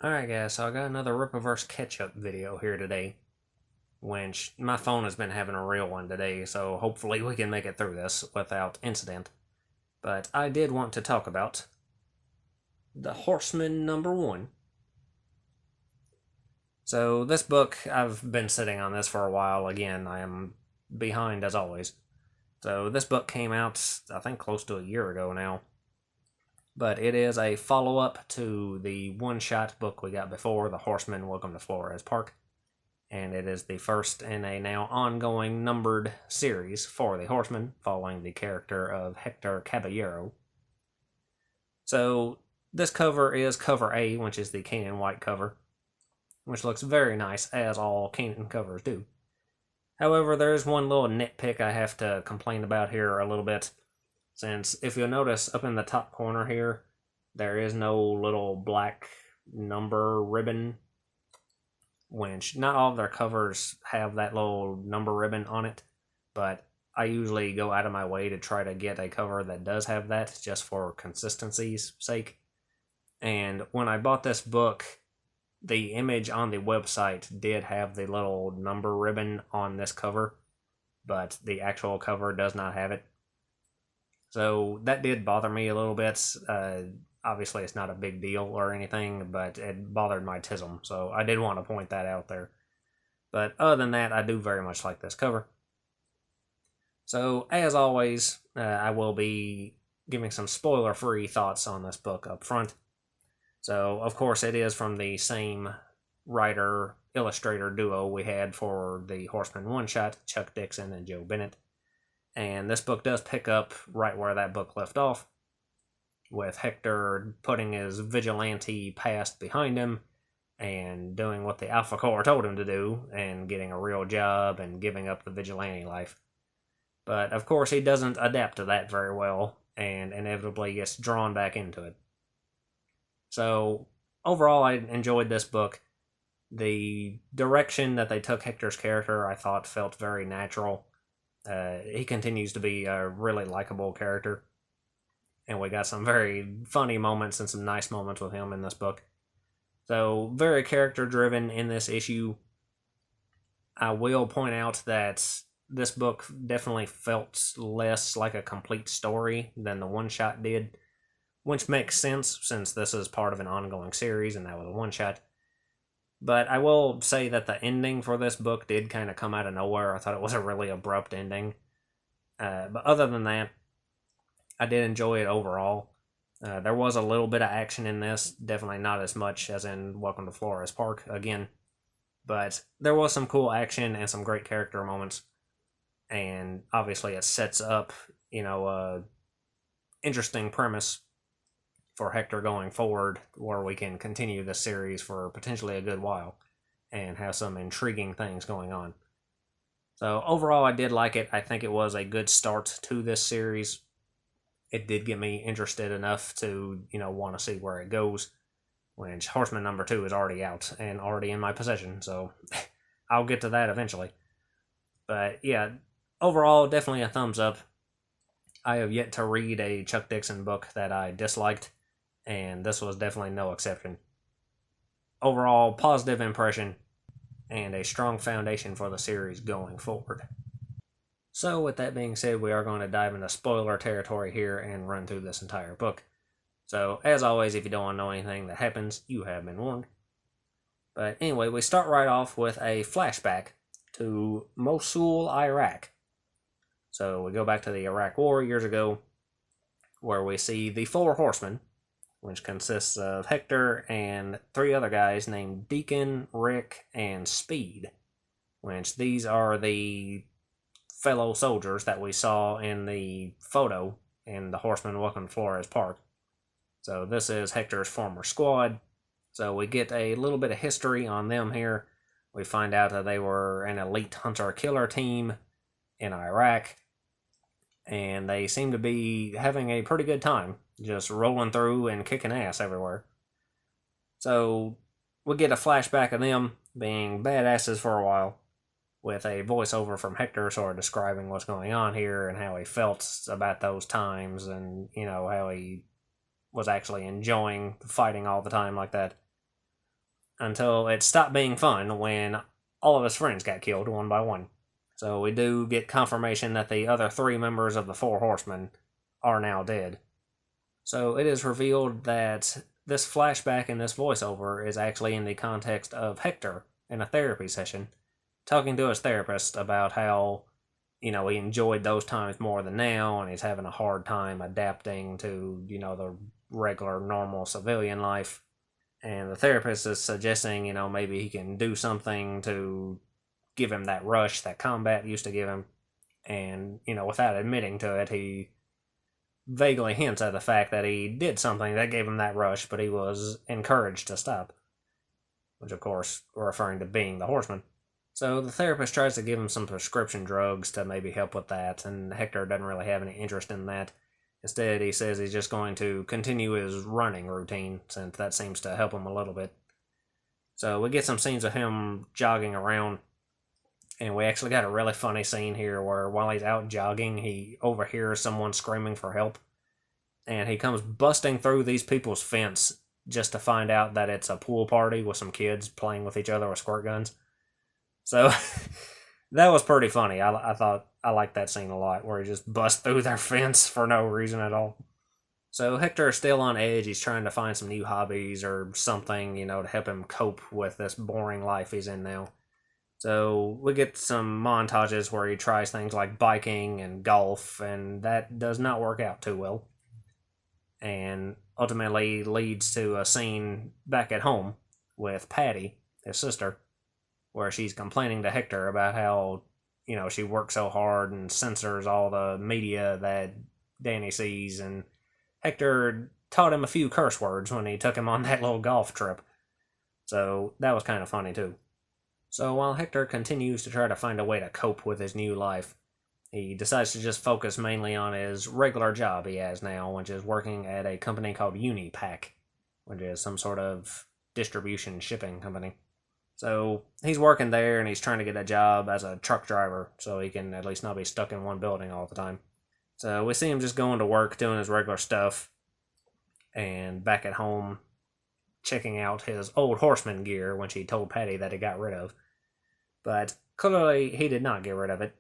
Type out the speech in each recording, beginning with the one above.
Alright guys, so I got another Rippaverse catch-up video here today, which my phone has been having a real one today, so hopefully we can make it through this without incident. But I did want to talk about the Horseman #1. So this book, I've been sitting on this for a while. Again, I am behind as always. So this book came out, I think, close to a year ago now. But it is a follow-up to the one-shot book we got before, The Horseman, Welcome to Flores Park. And it is the first in a now ongoing numbered series for The Horseman, following the character of Hector Caballero. So this cover is cover A, which is the Kanan White cover, which looks very nice, as all Kanan covers do. However, there's one little nitpick I have to complain about here a little bit. Since, if you'll notice, up in the top corner here, there is no little black number ribbon, which not all of their covers have that little number ribbon on it, but I usually go out of my way to try to get a cover that does have that, just for consistency's sake. And when I bought this book, the image on the website did have the little number ribbon on this cover, but the actual cover does not have it. So that did bother me a little bit. Obviously, it's not a big deal or anything, but it bothered my tism, so I did want to point that out there. But other than that, I do very much like this cover. So, as always, I will be giving some spoiler-free thoughts on this book up front. So, of course, it is from the same writer-illustrator duo we had for the Horseman one-shot, Chuck Dixon and Joe Bennett. And this book does pick up right where that book left off, with Hector putting his vigilante past behind him and doing what the Alpha Corps told him to do and getting a real job and giving up the vigilante life. But of course he doesn't adapt to that very well and inevitably gets drawn back into it. So overall, I enjoyed this book. The direction that they took Hector's character I thought felt very natural. He continues to be a really likable character, and we got some very funny moments and some nice moments with him in this book. So, very character-driven in this issue. I will point out that this book definitely felt less like a complete story than the one-shot did, which makes sense since this is part of an ongoing series and that was a one-shot. But I will say that the ending for this book did kind of come out of nowhere. I thought it was a really abrupt ending. But other than that, I did enjoy it overall. There was a little bit of action in this. Definitely not as much as in Welcome to Flores Park, again. But there was some cool action and some great character moments. And obviously it sets up, interesting premise for Hector going forward, where we can continue this series for potentially a good while and have some intriguing things going on. So overall, I did like it. I think it was a good start to this series. It did get me interested enough to, want to see where it goes, which Horseman #2 is already out and already in my possession, so I'll get to that eventually. But yeah, overall, definitely a thumbs up. I have yet to read a Chuck Dixon book that I disliked, and this was definitely no exception. Overall, positive impression, and a strong foundation for the series going forward. So, with that being said, we are going to dive into spoiler territory here and run through this entire book. So, as always, if you don't want to know anything that happens, you have been warned. But anyway, we start right off with a flashback to Mosul, Iraq. So, we go back to the Iraq War years ago, where we see the 4 horsemen, which consists of Hector and 3 other guys named Deacon, Rick, and Speed, which these are the fellow soldiers that we saw in the photo in the Horseman Welcome to Flores Park. So this is Hector's former squad. So we get a little bit of history on them here. We find out that they were an elite hunter-killer team in Iraq, and they seem to be having a pretty good time, just rolling through and kicking ass everywhere. So we get a flashback of them being badasses for a while, with a voiceover from Hector sort of describing what's going on here and how he felt about those times and, how he was actually enjoying fighting all the time like that. until it stopped being fun when all of his friends got killed one by one. So we do get confirmation that the other 3 members of the 4 Horsemen are now dead. So it is revealed that this flashback and this voiceover is actually in the context of Hector in a therapy session, talking to his therapist about how, he enjoyed those times more than now, and he's having a hard time adapting to, the regular, normal civilian life. And the therapist is suggesting, maybe he can do something to give him that rush that combat used to give him. And, without admitting to it, he vaguely hints at the fact that he did something that gave him that rush, but he was encouraged to stop. Which, of course, we're referring to being the Horseman. So the therapist tries to give him some prescription drugs to maybe help with that, and Hector doesn't really have any interest in that. Instead, he says he's just going to continue his running routine, since that seems to help him a little bit. So we get some scenes of him jogging around, and we actually got a really funny scene here where while he's out jogging, he overhears someone screaming for help, and he comes busting through these people's fence just to find out that it's a pool party with some kids playing with each other with squirt guns. So that was pretty funny. I thought I liked that scene a lot, where he just busts through their fence for no reason at all. So Hector is still on edge. He's trying to find some new hobbies or something, to help him cope with this boring life he's in now. So we get some montages where he tries things like biking and golf, and that does not work out too well. And ultimately leads to a scene back at home with Patty, his sister, where she's complaining to Hector about how, she works so hard and censors all the media that Danny sees, and Hector taught him a few curse words when he took him on that little golf trip. So that was kind of funny too. So while Hector continues to try to find a way to cope with his new life, he decides to just focus mainly on his regular job he has now, which is working at a company called Unipack, which is some sort of distribution shipping company. So he's working there, and he's trying to get a job as a truck driver so he can at least not be stuck in one building all the time. So we see him just going to work, doing his regular stuff, and back at home checking out his old Horseman gear, which he told Patty that he got rid of. But clearly he did not get rid of it.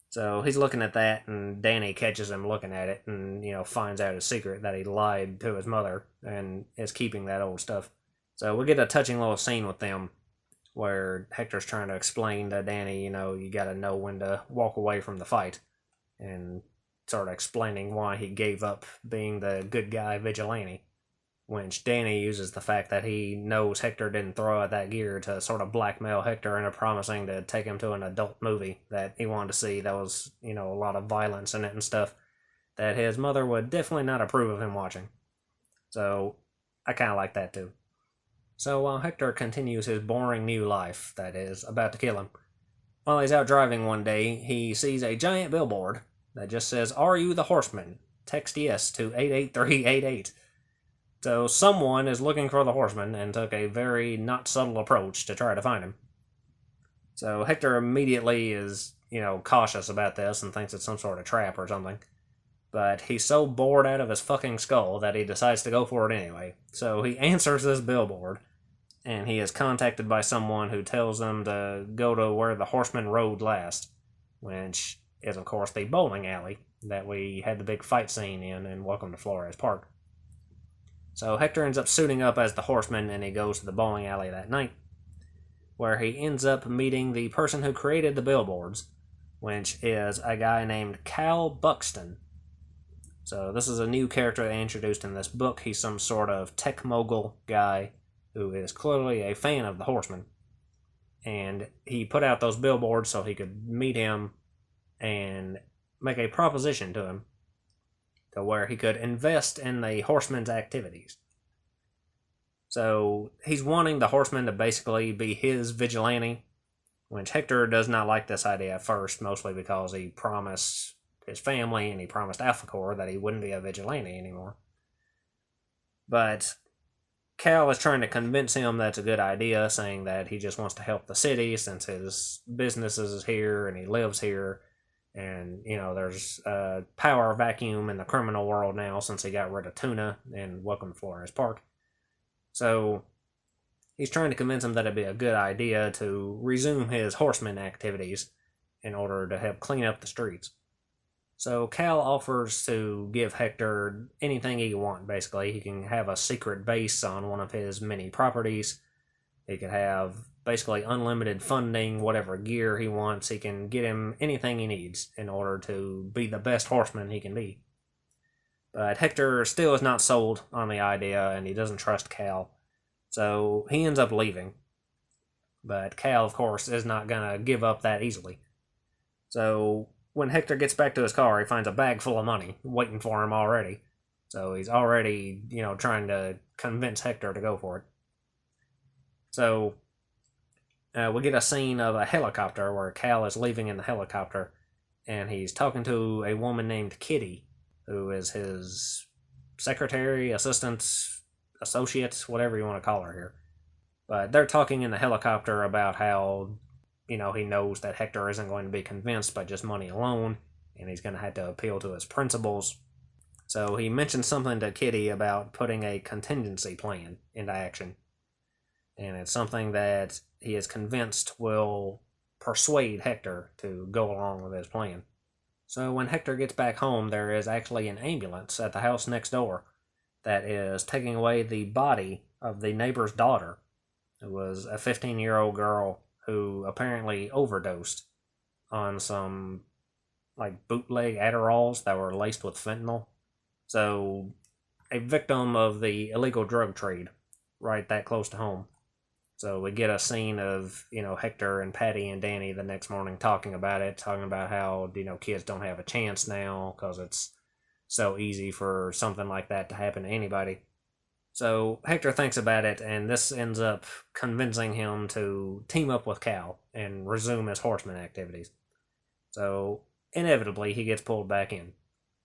So he's looking at that, and Danny catches him looking at it and, finds out his secret that he lied to his mother and is keeping that old stuff. So we get a touching little scene with them where Hector's trying to explain to Danny, you gotta know when to walk away from the fight, and sort of explaining why he gave up being the good guy vigilante, which Danny uses the fact that he knows Hector didn't throw out that gear to sort of blackmail Hector into promising to take him to an adult movie that he wanted to see that was, a lot of violence in it and stuff that his mother would definitely not approve of him watching. So I kind of like that too. So while Hector continues his boring new life that is about to kill him, while he's out driving one day, he sees a giant billboard that just says, "Are you the Horseman? Text yes to 88388. So someone is looking for the Horseman and took a very not subtle approach to try to find him. So Hector immediately is, cautious about this and thinks it's some sort of trap or something. But he's so bored out of his fucking skull that he decides to go for it anyway. So he answers this billboard, and he is contacted by someone who tells him to go to where the Horseman rode last, which is, of course, the bowling alley that we had the big fight scene in Welcome to Flores Park. So Hector ends up suiting up as the Horseman, and he goes to the bowling alley that night, where he ends up meeting the person who created the billboards, which is a guy named Cal Buxton. So this is a new character they introduced in this book. He's some sort of tech mogul guy who is clearly a fan of the Horseman. And he put out those billboards so he could meet him and make a proposition to him to where he could invest in the Horseman's activities. So he's wanting the Horseman to basically be his vigilante, which Hector does not like this idea at first, mostly because he promised his family and he promised Alpha Corps that he wouldn't be a vigilante anymore. But Cal is trying to convince him that's a good idea, saying that he just wants to help the city since his business is here and he lives here. And, there's a power vacuum in the criminal world now since he got rid of Tuna in Welcome to Flores Park. So he's trying to convince him that it'd be a good idea to resume his horseman activities in order to help clean up the streets. So Cal offers to give Hector anything he wants, basically. He can have a secret base on one of his many properties. He could have basically unlimited funding, whatever gear he wants. He can get him anything he needs in order to be the best horseman he can be. But Hector still is not sold on the idea, and he doesn't trust Cal. So he ends up leaving. But Cal, of course, is not going to give up that easily. So when Hector gets back to his car, he finds a bag full of money waiting for him already. So he's already, trying to convince Hector to go for it. So we get a scene of a helicopter where Cal is leaving in the helicopter, and he's talking to a woman named Kitty, who is his secretary, assistant, associate, whatever you want to call her here. But they're talking in the helicopter about how, he knows that Hector isn't going to be convinced by just money alone, and he's going to have to appeal to his principles. So he mentions something to Kitty about putting a contingency plan into action. And it's something that he is convinced will persuade Hector to go along with his plan. So when Hector gets back home, there is actually an ambulance at the house next door that is taking away the body of the neighbor's daughter. It was a 15-year-old girl who apparently overdosed on some bootleg Adderalls that were laced with fentanyl. So a victim of the illegal drug trade right that close to home. So we get a scene of, Hector and Patty and Danny the next morning talking about it, talking about how, kids don't have a chance now because it's so easy for something like that to happen to anybody. So Hector thinks about it, and this ends up convincing him to team up with Cal and resume his horseman activities. So inevitably, he gets pulled back in.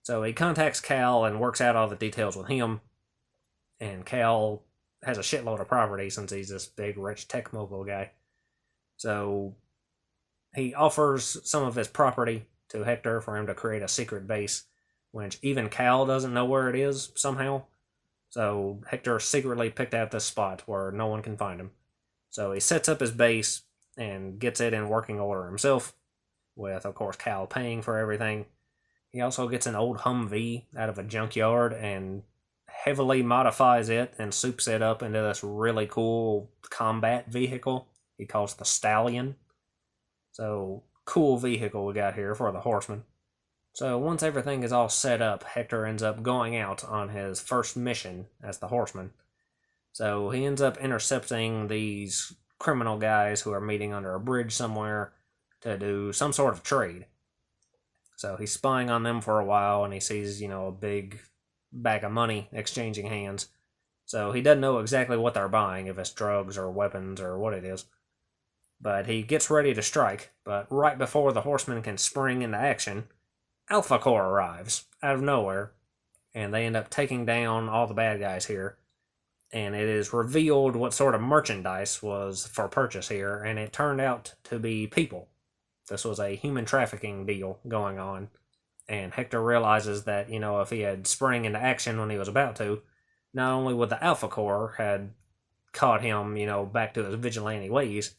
So he contacts Cal and works out all the details with him, and Cal has a shitload of property since he's this big, rich tech mogul guy. So he offers some of his property to Hector for him to create a secret base, which even Cal doesn't know where it is somehow. So Hector secretly picked out this spot where no one can find him. So he sets up his base and gets it in working order himself, with, of course, Cal paying for everything. He also gets an old Humvee out of a junkyard and heavily modifies it and soups it up into this really cool combat vehicle he calls the Stallion. So, cool vehicle we got here for the Horseman. So once everything is all set up, Hector ends up going out on his first mission as the Horseman. So he ends up intercepting these criminal guys who are meeting under a bridge somewhere to do some sort of trade. So he's spying on them for a while, and he sees, a big bag of money exchanging hands. So he doesn't know exactly what they're buying, if it's drugs or weapons or what it is. But he gets ready to strike, but right before the Horseman can spring into action, Alpha Corps arrives out of nowhere, and they end up taking down all the bad guys here. And it is revealed what sort of merchandise was for purchase here, and it turned out to be people. This was a human trafficking deal going on. And Hector realizes that, if he had sprang into action when he was about to, not only would the Alpha Corps had caught him, back to his vigilante ways,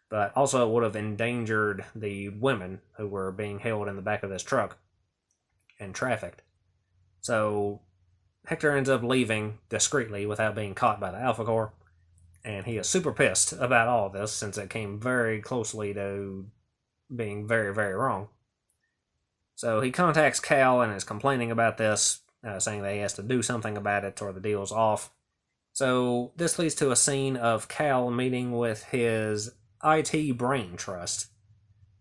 but also it would have endangered the women who were being held in the back of this truck and trafficked. So Hector ends up leaving discreetly without being caught by the Alpha Corps, and he is super pissed about all of this since it came very closely to being very, very wrong. So he contacts Cal and is complaining about this, saying that he has to do something about it or the deal's off. So this leads to a scene of Cal meeting with his IT brain trust,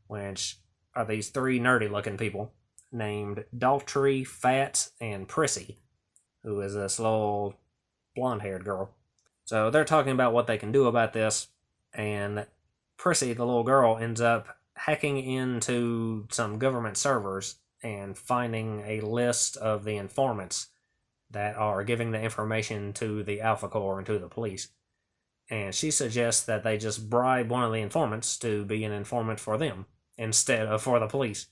which are these three nerdy-looking people named Daltrey, Fat, and Prissy, who is this little blonde-haired girl. So they're talking about what they can do about this, and Prissy, the little girl, ends up hacking into some government servers and finding a list of the informants that are giving the information to the Alpha Corps and to the police. And she suggests that they just bribe one of the informants to be an informant for them instead of for the police,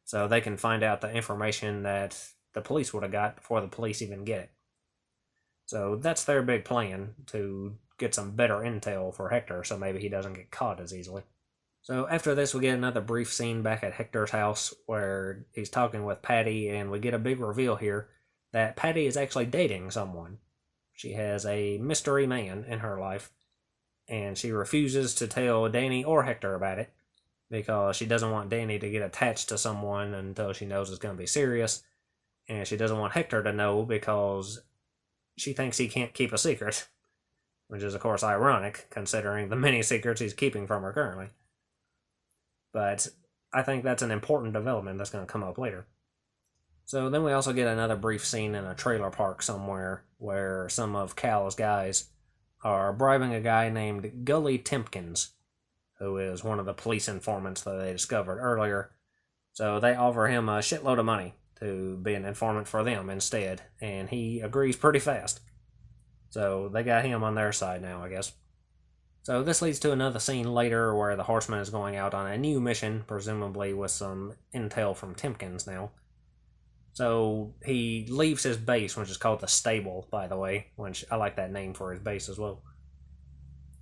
so they can find out the information that the police would have got before the police even get it. So that's their big plan, to get some better intel for Hector, so maybe he doesn't get caught as easily. So after this, we get another brief scene back at Hector's house where he's talking with Patty, and we get a big reveal here that Patty is actually dating someone. She has a mystery man in her life, and she refuses to tell Danny or Hector about it because she doesn't want Danny to get attached to someone until she knows it's going to be serious, and she doesn't want Hector to know because she thinks he can't keep a secret, which is, of course, ironic considering the many secrets he's keeping from her currently. But I think that's an important development that's going to come up later. So then we also get another brief scene in a trailer park somewhere where some of Cal's guys are bribing a guy named Gully Timpkins, who is one of the police informants that they discovered earlier. So they offer him a shitload of money to be an informant for them instead, and he agrees pretty fast. So they got him on their side now, I guess. So this leads to another scene later where the Horseman is going out on a new mission, presumably with some intel from Timpkins now. So he leaves his base, which is called the Stable, by the way, which I like that name for his base as well.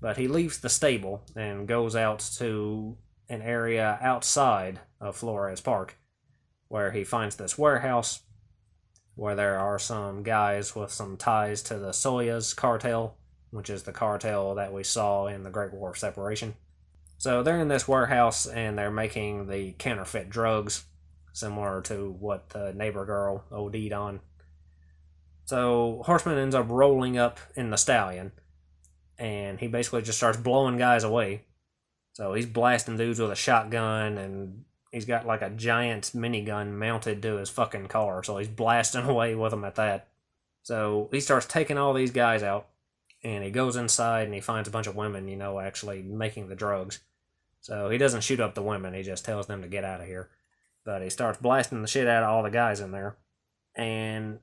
But he leaves the stable and goes out to an area outside of Flores Park, where he finds this warehouse where there are some guys with some ties to the Soyuz cartel, which is the cartel that we saw in the Great War of Separation. So they're in this warehouse and they're making the counterfeit drugs, similar to what the neighbor girl OD'd on. So Horseman ends up rolling up in the Stallion, and he basically just starts blowing guys away. So he's blasting dudes with a shotgun, and he's got like a giant minigun mounted to his fucking car, so he's blasting away with them at that. So he starts taking all these guys out, and he goes inside and he finds a bunch of women, actually making the drugs. So he doesn't shoot up the women, he just tells them to get out of here. But he starts blasting the shit out of all the guys in there, and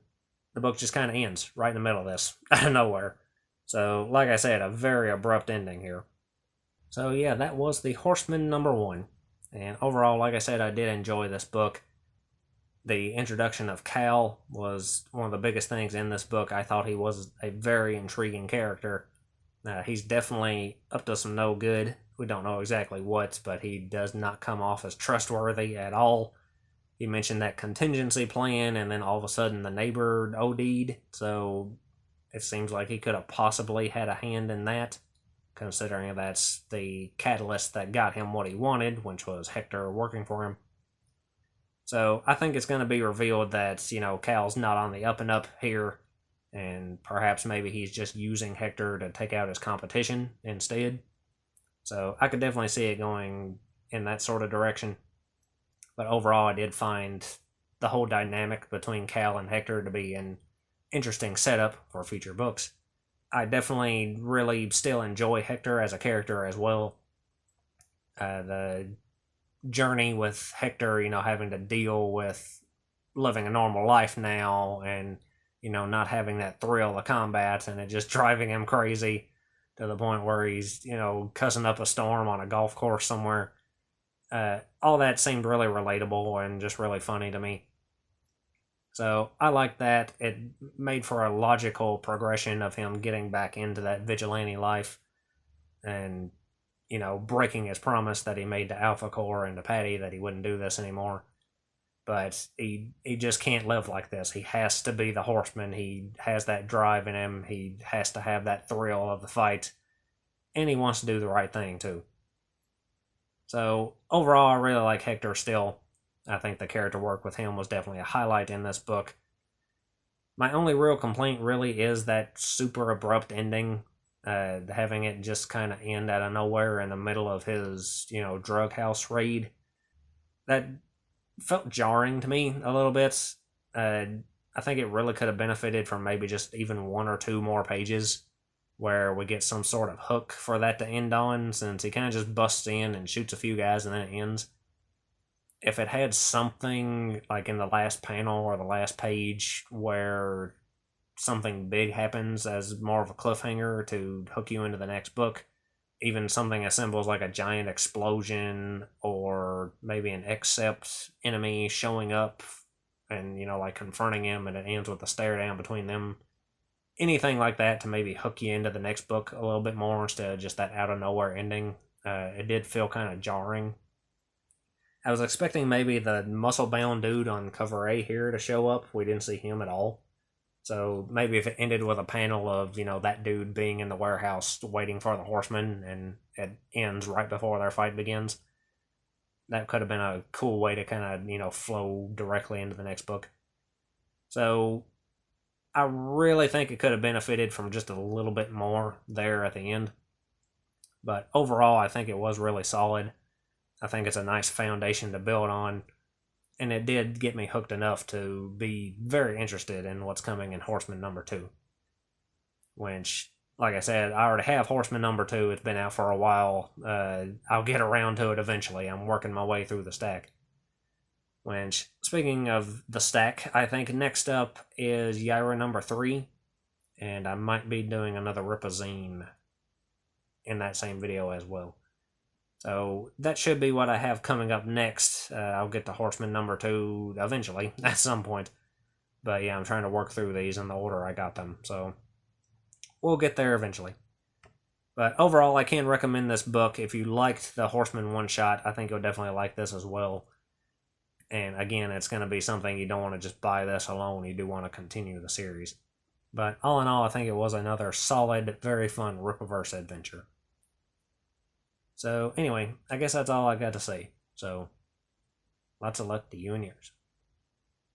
the book just kind of ends right in the middle of this, out of nowhere. So, like I said, a very abrupt ending here. So yeah, that was The Horseman #1. And overall, like I said, I did enjoy this book. The introduction of Cal was one of the biggest things in this book. I thought he was a very intriguing character. He's definitely up to some no good. We don't know exactly what, but he does not come off as trustworthy at all. He mentioned that contingency plan, and then all of a sudden the neighbor OD'd, so it seems like he could have possibly had a hand in that, considering that's the catalyst that got him what he wanted, which was Hector working for him. So I think it's going to be revealed that, Cal's not on the up and up here, and perhaps maybe he's just using Hector to take out his competition instead. So I could definitely see it going in that sort of direction. But overall, I did find the whole dynamic between Cal and Hector to be an interesting setup for future books. I definitely really still enjoy Hector as a character as well. The journey with Hector, having to deal with living a normal life now and, not having that thrill of combat, and it just driving him crazy to the point where he's, cussing up a storm on a golf course somewhere. All that seemed really relatable and just really funny to me. So I like that. It made for a logical progression of him getting back into that vigilante life and, breaking his promise that he made to Alpha Core and to Patty that he wouldn't do this anymore. But he just can't live like this. He has to be the Horseman. He has that drive in him. He has to have that thrill of the fight. And he wants to do the right thing, too. So, overall, I really like Hector still. I think the character work with him was definitely a highlight in this book. My only real complaint really is that super abrupt ending. Having it just kind of end out of nowhere in the middle of his, drug house raid. That felt jarring to me a little bit. I think it really could have benefited from maybe just even one or two more pages where we get some sort of hook for that to end on, since he kind of just busts in and shoots a few guys and then it ends. If it had something like in the last panel or the last page where something big happens as more of a cliffhanger to hook you into the next book, even something as simple as like a giant explosion or maybe an Accept enemy showing up and, like confronting him, and it ends with a stare down between them. anything like that to maybe hook you into the next book a little bit more instead of just that out of nowhere ending. It did feel kind of jarring. I was expecting maybe the muscle bound dude on cover A here to show up. We didn't see him at all. So maybe if it ended with a panel of, that dude being in the warehouse waiting for the Horseman and it ends right before their fight begins, that could have been a cool way to kind of, flow directly into the next book. So I really think it could have benefited from just a little bit more there at the end. But overall, I think it was really solid. I think it's a nice foundation to build on. And it did get me hooked enough to be very interested in what's coming in Horseman number 2. Which, like I said, I already have Horseman number 2. It's been out for a while. I'll get around to it eventually. I'm working my way through the stack. Which, speaking of the stack, I think next up is Yaira number 3. And I might be doing another Ripazine in that same video as well. So that should be what I have coming up next. I'll get to Horseman number 2 eventually, at some point. But yeah, I'm trying to work through these in the order I got them. So we'll get there eventually. But overall, I can recommend this book. If you liked the Horseman one-shot, I think you'll definitely like this as well. And again, it's going to be something you don't want to just buy this alone. You do want to continue the series. But all in all, I think it was another solid, very fun Rippaverse adventure. So anyway, I guess that's all I got to say. So lots of luck to you and yours.